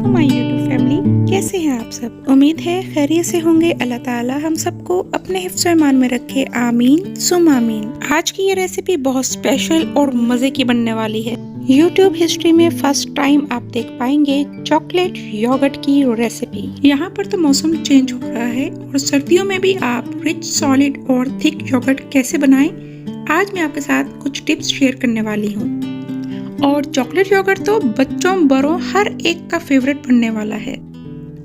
वालेकुम my YouTube family. कैसे हैं आप सब? उम्मीद है खैरियत से होंगे। अल्लाह ताला हम सबको अपने हिफ्ज़ ईमान में रखे, आमीन सुम आमीन। आज की ये रेसिपी बहुत स्पेशल और मज़े की बनने वाली है। यूट्यूब हिस्ट्री में फर्स्ट टाइम आप देख पाएंगे चॉकलेट योगर्ट की रेसिपी। यहाँ पर तो मौसम चेंज हो रहा है और सर्दियों में भी आप रिच, सॉलिड और थिक योगर्ट कैसे बनाएं, आज मैं आपके साथ कुछ टिप्स शेयर करने वाली हूँ। और चॉकलेट योगर्ट तो बच्चों बड़ों हर एक का फेवरेट बनने वाला है।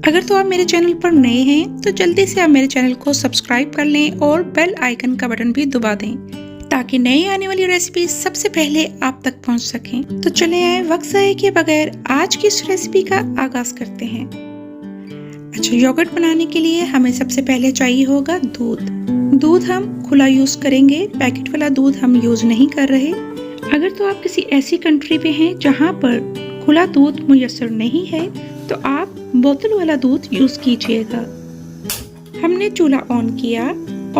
अगर तो आप मेरे चैनल पर नए हैं तो जल्दी से आप मेरे चैनल को सब्सक्राइब कर लें और बेल आइकन का बटन भी दबा दें ताकि नई आने वाली रेसिपी सबसे पहले आप तक पहुंच सकें। तो चले आए वक्त ज़ाया किए बगैर आज की इस रेसिपी का आगाज करते हैं। अच्छा, योगर्ट बनाने के लिए हमें सबसे पहले चाहिए होगा दूध। दूध हम खुला यूज करेंगे, पैकेट वाला दूध हम यूज नहीं कर रहे। अगर तो आप किसी ऐसी कंट्री पे हैं जहाँ पर खुला दूध मुयस्सर नहीं है तो आप बोतल वाला दूध यूज कीजिएगा। हमने चूल्हा ऑन किया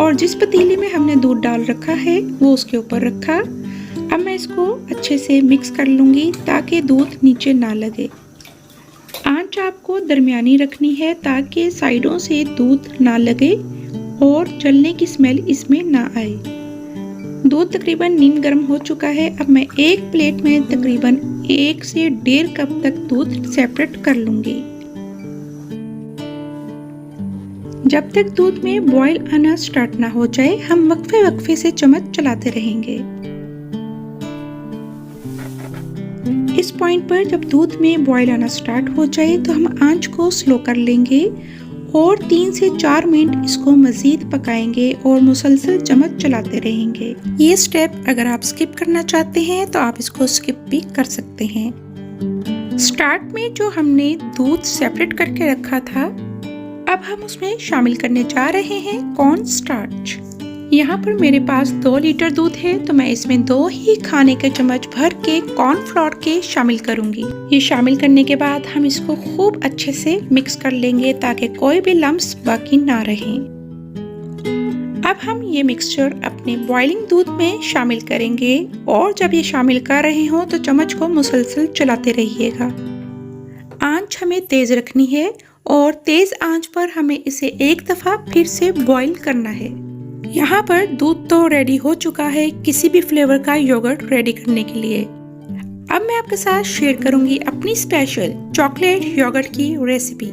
और जिस पतीले में हमने दूध डाल रखा है वो उसके ऊपर रखा। अब मैं इसको अच्छे से मिक्स कर लूँगी ताकि दूध नीचे ना लगे। आंच आपको दरमियानी रखनी है ताकि साइडों से दूध ना लगे और जलने की स्मेल इसमें ना आए। दूध तकरीबन नीम गर्म हो चुका है। अब मैं एक प्लेट में तकरीबन 1 से 1.5 कप तक दूध सेपरेट कर लूंगी। जब तक दूध में बॉईल आना स्टार्ट ना हो जाए हम वक्फे वक्फे से चम्मच चलाते रहेंगे। इस पॉइंट पर जब दूध में बॉईल आना स्टार्ट हो जाए तो हम आंच को स्लो कर लेंगे और 3 से 4 मिनट इसको मजीद पकाएंगे और मुसलसल चम्मच चलाते रहेंगे। ये स्टेप अगर आप स्किप करना चाहते हैं तो आप इसको स्किप भी कर सकते हैं। स्टार्ट में जो हमने दूध सेपरेट करके रखा था अब हम उसमें शामिल करने जा रहे हैं कॉर्न स्टार्च। यहाँ पर मेरे पास 2 लीटर दूध है तो मैं इसमें 2 ही खाने के चम्मच भर के कॉर्नफ्लोर के शामिल करूंगी। ये शामिल करने के बाद हम इसको खूब अच्छे से मिक्स कर लेंगे ताकि कोई भी लम्स बाकी ना रहें। अब हम ये मिक्सचर अपने बॉइलिंग दूध में शामिल करेंगे और जब ये शामिल कर रहे हो तो चम्मच को मुसलसल चलाते रहिएगा। आंच हमें तेज रखनी है और तेज आंच पर हमें इसे एक दफा फिर से बॉईल करना है। यहाँ पर दूध तो रेडी हो चुका है किसी भी फ्लेवर का योगर्ट रेडी करने के लिए। अब मैं आपके साथ शेयर करूंगी अपनी स्पेशल चॉकलेट योगर्ट की रेसिपी।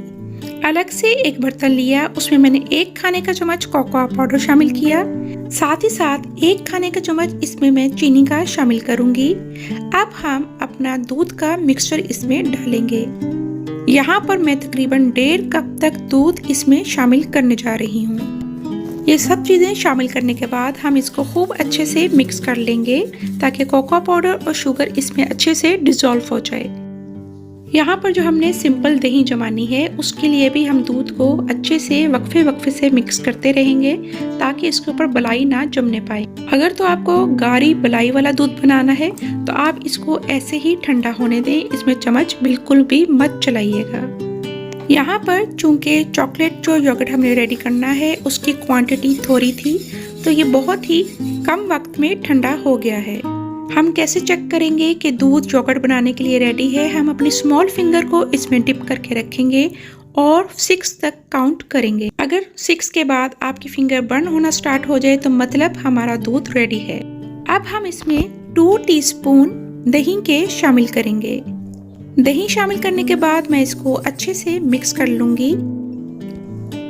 अलग से एक बर्तन लिया, उसमें मैंने 1 खाने का चम्मच कोकोआ पाउडर शामिल किया, साथ ही साथ 1 खाने का चम्मच इसमें मैं चीनी का शामिल करूंगी। अब हम अपना दूध का मिक्सचर इसमें डालेंगे। यहाँ पर मैं तकरीबन 1.5 कप तक दूध इसमें शामिल करने जा रही हूँ। ये सब चीज़ें शामिल करने के बाद हम इसको खूब अच्छे से मिक्स कर लेंगे ताकि कोकोआ पाउडर और शुगर इसमें अच्छे से डिसॉल्व हो जाए। यहाँ पर जो हमने सिंपल दही जमानी है उसके लिए भी हम दूध को अच्छे से वक्फे वक्फे से मिक्स करते रहेंगे ताकि इसके ऊपर बलाई ना जमने पाए। अगर तो आपको गाढ़ी बलाई वाला दूध बनाना है तो आप इसको ऐसे ही ठंडा होने दें, इसमें चम्मच बिल्कुल भी मत चलाइएगा। यहाँ पर चूंकि चॉकलेट जो योगर्ट हमने रेडी करना है उसकी क्वांटिटी थोड़ी थी तो ये बहुत ही कम वक्त में ठंडा हो गया है। हम कैसे चेक करेंगे कि दूध योगर्ट बनाने के लिए रेडी है? हम अपनी स्मॉल फिंगर को इसमें डिप करके रखेंगे और 6 तक काउंट करेंगे। अगर 6 के बाद आपकी फिंगर बर्न होना स्टार्ट हो जाए तो मतलब हमारा दूध रेडी है। अब हम इसमें 2 टीस्पून दही के शामिल करेंगे। दही शामिल करने के बाद मैं इसको अच्छे से मिक्स कर लूंगी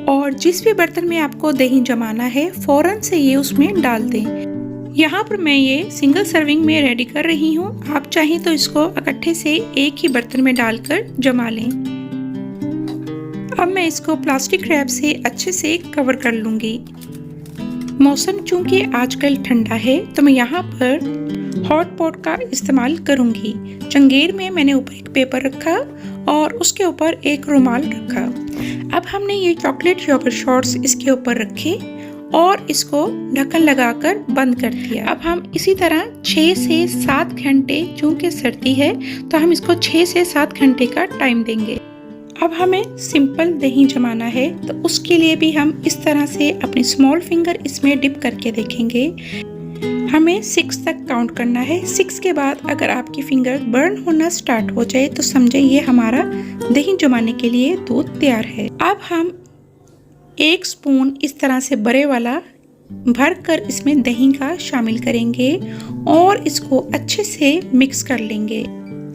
और जिस भी बर्तन में आपको दही जमाना है फौरन से ये उसमें डाल दें। यहाँ पर मैं ये सिंगल सर्विंग में रेडी कर रही हूँ, आप चाहें तो इसको इकट्ठे से एक ही बर्तन में डालकर जमा लें। अब मैं इसको प्लास्टिक रैप से अच्छे से कवर कर लूंगी। मौसम चूंकि आजकल ठंडा है तो मैं यहाँ पर हॉट पॉट का इस्तेमाल करूंगी। चंगेर में मैंने ऊपर एक पेपर रखा और उसके ऊपर एक रुमाल रखा। अब हमने ये चॉकलेट योगर्ट शॉट्स इसके ऊपर रखे और इसको ढक्कन लगाकर बंद कर दिया। अब हम इसी तरह 6 से 7 घंटे, चूंकि सर्दी है तो हम इसको 6 से 7 घंटे का टाइम देंगे। अब हमें सिंपल दही जमाना है तो उसके लिए भी हम इस तरह से अपनी स्मॉल फिंगर इसमें डिप करके देखेंगे। हमें 6 तक काउंट करना है। 6 के बाद अगर आपकी फिंगर बर्न होना स्टार्ट हो जाए तो समझे ये हमारा दही जमाने के लिए दूध तैयार है। अब हम 1 स्पून इस तरह से बड़े वाला भर कर इसमें दही का शामिल करेंगे और इसको अच्छे से मिक्स कर लेंगे।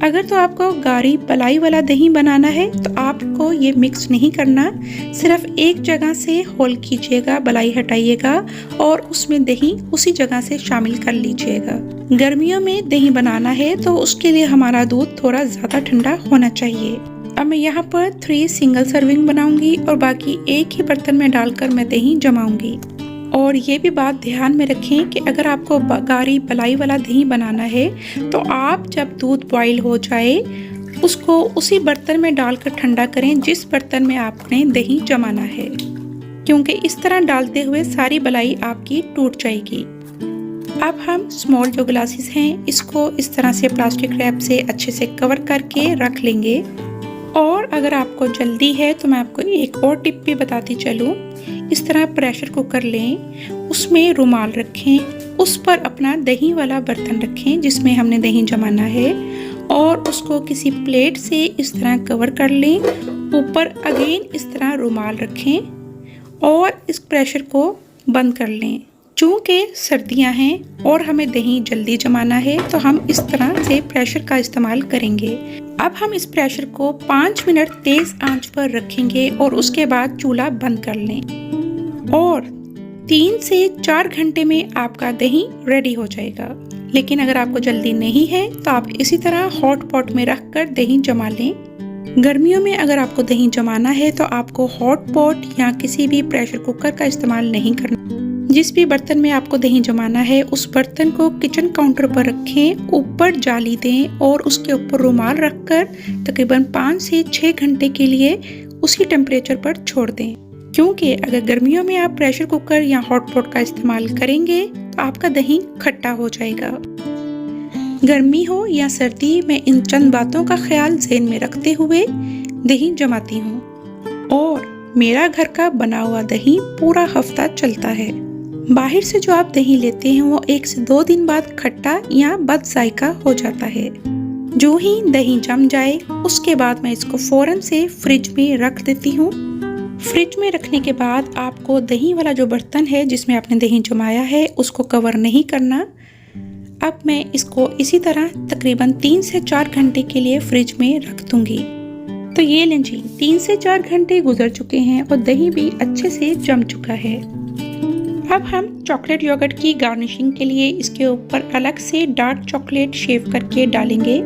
अगर तो आपको गाढ़ी पलाई वाला दही बनाना है तो आपको ये मिक्स नहीं करना, सिर्फ एक जगह से होल कीजिएगा, बलाई हटाइएगा और उसमें दही उसी जगह से शामिल कर लीजिएगा। गर्मियों में दही बनाना है तो उसके लिए हमारा दूध थोड़ा ज़्यादा ठंडा होना चाहिए। अब मैं यहाँ पर 3 सिंगल सर्विंग बनाऊंगी और बाकी एक ही बर्तन में डालकर मैं दही जमाऊंगी। और ये भी बात ध्यान में रखें कि अगर आपको गाढ़ी पलाई वाला दही बनाना है तो आप जब दूध बॉईल हो जाए उसको उसी बर्तन में डालकर ठंडा करें जिस बर्तन में आपने दही जमाना है, क्योंकि इस तरह डालते हुए सारी बलाई आपकी टूट जाएगी। अब हम स्मॉल जो ग्लासेस हैं इसको इस तरह से प्लास्टिक रैप से अच्छे से कवर करके रख लेंगे। और अगर आपको जल्दी है तो मैं आपको एक और टिप भी बताती चलूँ। इस तरह प्रेशर कुकर लें, उसमें रुमाल रखें, उस पर अपना दही वाला बर्तन रखें जिसमें हमने दही जमाना है और उसको किसी प्लेट से इस तरह कवर कर लें। ऊपर अगेन इस तरह रुमाल रखें और इस प्रेशर को बंद कर लें। चूँकि सर्दियां हैं और हमें दही जल्दी जमाना है तो हम इस तरह से प्रेशर का इस्तेमाल करेंगे। अब हम इस प्रेशर को 5 मिनट तेज आंच पर रखेंगे और उसके बाद चूल्हा बंद कर लें और 3 से 4 घंटे में आपका दही रेडी हो जाएगा। लेकिन अगर आपको जल्दी नहीं है तो आप इसी तरह हॉट पॉट में रखकर दही जमा लें। गर्मियों में अगर आपको दही जमाना है तो आपको हॉट पॉट या किसी भी प्रेशर कुकर का इस्तेमाल नहीं करना। जिस भी बर्तन में आपको दही जमाना है उस बर्तन को किचन काउंटर पर रखें, ऊपर जाली दें और उसके ऊपर रुमाल रखकर तकरीबन 5 से 6 घंटे के लिए उसी टेम्परेचर पर छोड़ दें। क्योंकि अगर गर्मियों में आप प्रेशर कुकर या हॉट पॉट का इस्तेमाल करेंगे तो आपका दही खट्टा हो जाएगा। गर्मी हो या सर्दी, मैं इन चंद बातों का ख्याल ज़हन में रखते हुए दही जमाती हूँ और मेरा घर का बना हुआ दही पूरा हफ्ता चलता है। बाहर से जो आप दही लेते हैं वो 1 से 2 दिन बाद खट्टा या बद जायका हो जाता है। जो ही दही जम जाए उसके बाद मैं इसको फौरन से फ्रिज में रख देती हूँ। फ्रिज में रखने के बाद आपको दही वाला जो बर्तन है जिसमें आपने दही जमाया है उसको कवर नहीं करना। अब मैं इसको इसी तरह तकरीबन 3 से 4 घंटे के लिए फ्रिज में रख दूंगी। तो ये लें जी, 3 से 4 घंटे गुजर चुके हैं और दही भी अच्छे से जम चुका है। अब हम चॉकलेट योगर्ट की गार्निशिंग के लिए इसके ऊपर अलग से डार्क चॉकलेट शेव करके डालेंगे।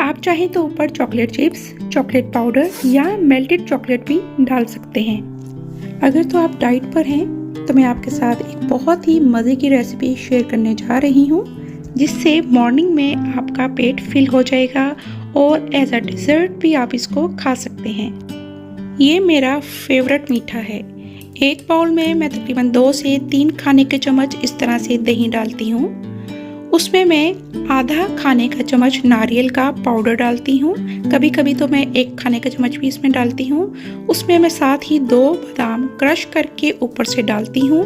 आप चाहें तो ऊपर चॉकलेट चिप्स, चॉकलेट पाउडर या मेल्टेड चॉकलेट भी डाल सकते हैं। अगर तो आप डाइट पर हैं तो मैं आपके साथ एक बहुत ही मज़े की रेसिपी शेयर करने जा रही हूँ जिससे मॉर्निंग में आपका पेट फिल हो जाएगा और एज अ डिज़र्ट भी आप इसको खा सकते हैं। ये मेरा फेवरेट मीठा है। एक बाउल में मैं तकरीबन 2 से 3 खाने के चम्मच इस तरह से दही डालती हूँ। उसमें मैं आधा खाने का चम्मच नारियल का पाउडर डालती हूँ। कभी कभी तो मैं 1 खाने का चम्मच भी इसमें डालती हूँ। उसमें मैं साथ ही 2 बादाम क्रश करके ऊपर से डालती हूँ।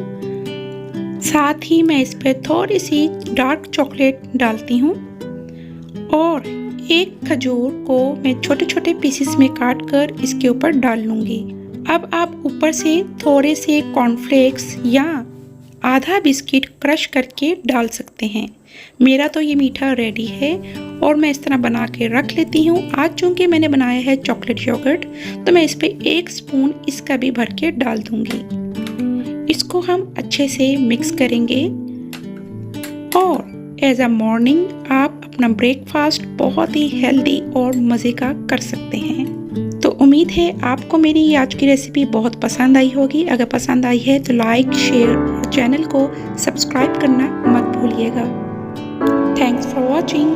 साथ ही मैं इस पर थोड़ी सी डार्क चॉकलेट डालती हूँ और 1 खजूर को मैं छोटे छोटे पीसेस में काट कर इसके ऊपर डाल लूँगी। अब आप ऊपर से थोड़े से कॉर्नफ्लेक्स या आधा बिस्किट क्रश करके डाल सकते हैं। मेरा तो ये मीठा रेडी है और मैं इस तरह बना के रख लेती हूँ। आज चूँकि मैंने बनाया है चॉकलेट योगर्ट तो मैं इस पर 1 स्पून इसका भी भर के डाल दूँगी। इसको हम अच्छे से मिक्स करेंगे और एज अ मॉर्निंग आप अपना ब्रेकफास्ट बहुत ही हेल्दी और मज़े का कर सकते हैं। तो उम्मीद है आपको मेरी ये आज की रेसिपी बहुत पसंद आई होगी। अगर पसंद आई है तो लाइक, शेयर और चैनल को सब्सक्राइब करना मत भूलिएगा। Thanks for watching.